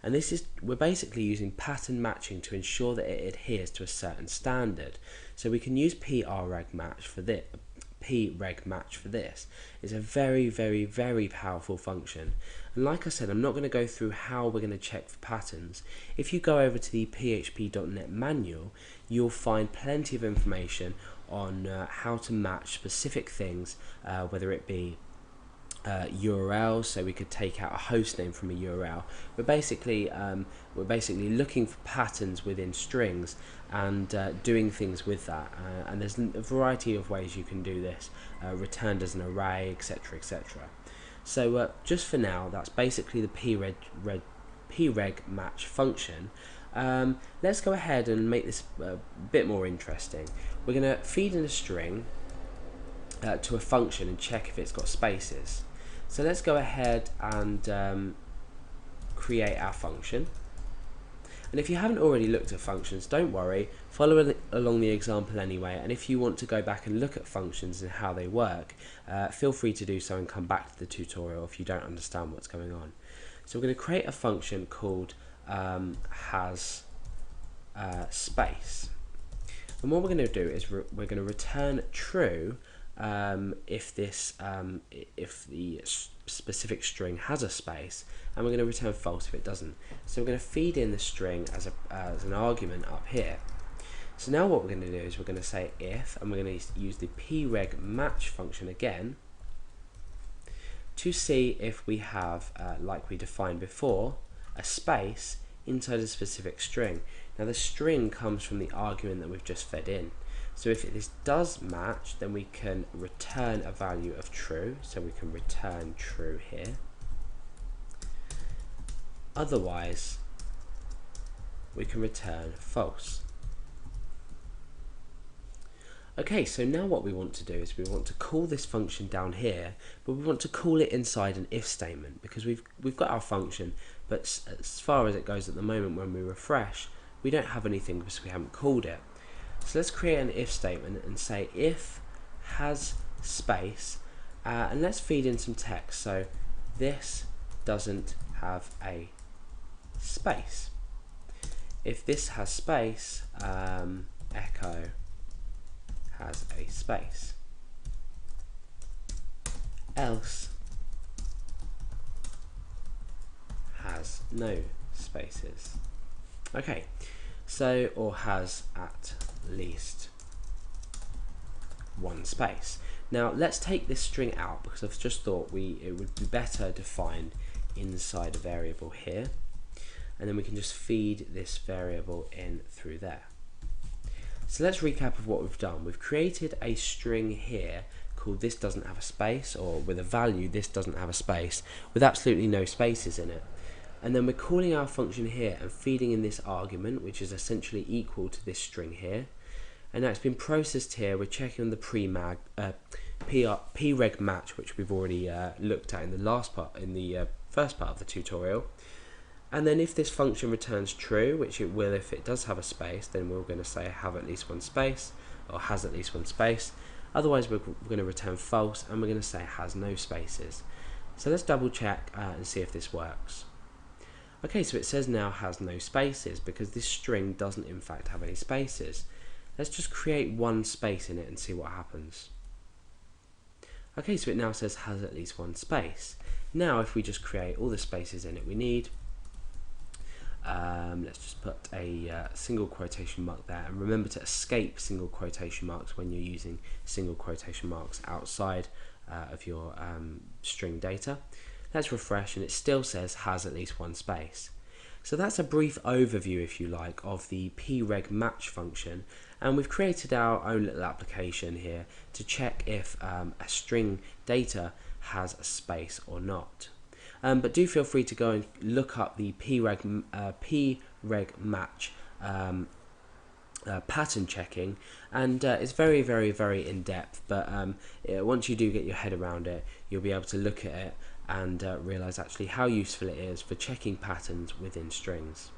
and this is, we're basically using pattern matching to ensure that it adheres to a certain standard. So we can use preg match for this. Preg match for this is a very powerful function, and like I said, I'm not going to go through how we're going to check for patterns. If you go over to the php.net manual, you'll find plenty of information on how to match specific things, whether it be URLs, so we could take out a host name from a URL. We're basically looking for patterns within strings and doing things with that. And there's a variety of ways you can do this, returned as an array, etc., etc. So just for now, that's basically the preg match function. Let's go ahead and make this a bit more interesting. We're going to feed in a string to a function and check if it's got spaces. So let's go ahead and create our function. And if you haven't already looked at functions, don't worry, follow along the example anyway, and if you want to go back and look at functions and how they work, feel free to do so and come back to the tutorial if you don't understand what's going on. So we're going to create a function called has space, and what we're going to do is we're going to return true if the specific string has a space, and we're going to return false if it doesn't. So we're going to feed in the string as an argument up here. So now what we're going to do is we're going to say if, and we're going to use the preg match function again to see if we have, like we defined before, a space inside a specific string. Now the string comes from the argument that we've just fed in. So if this does match, then we can return a value of true. So we can return true here. Otherwise, we can return false. Okay, so now what we want to do is we want to call this function down here, but we want to call it inside an if statement, because we've got our function, but as far as it goes at the moment, when we refresh, we don't have anything because we haven't called it. So let's create an if statement and say if has space, and let's feed in some text. So this doesn't have a space. If this has space, echo has a space. Else has no spaces. Okay, so, or has at least one space. Now let's take this string out, because I've just thought it would be better defined inside a variable here, and then we can just feed this variable in through there. So let's recap of what we've done. We've created a string here called this doesn't have a space, or with a value this doesn't have a space, with absolutely no spaces in it. And then we're calling our function here and feeding in this argument, which is essentially equal to this string here. And now it's been processed here. We're checking on the preg match, which we've already looked at in the last part, in the first part of the tutorial. And then if this function returns true, which it will if it does have a space, then we're going to say have at least one space, or has at least one space. Otherwise we're going to return false, and we're going to say has no spaces. So let's double check and see if this works. Okay, so it says now has no spaces because this string doesn't in fact have any spaces. Let's just create one space in it and see what happens. Okay, so it now says has at least one space. Now if we just create all the spaces in it we need, let's just put a single quotation mark there, and remember to escape single quotation marks when you're using single quotation marks outside of your string data. Let's refresh, and it still says has at least one space. So that's a brief overview, if you like, of the preg match function, and we've created our own little application here to check if a string data has a space or not. But do feel free to go and look up the preg match pattern checking, and it's very in depth, but once you do get your head around it, you'll be able to look at it and realize actually how useful it is for checking patterns within strings.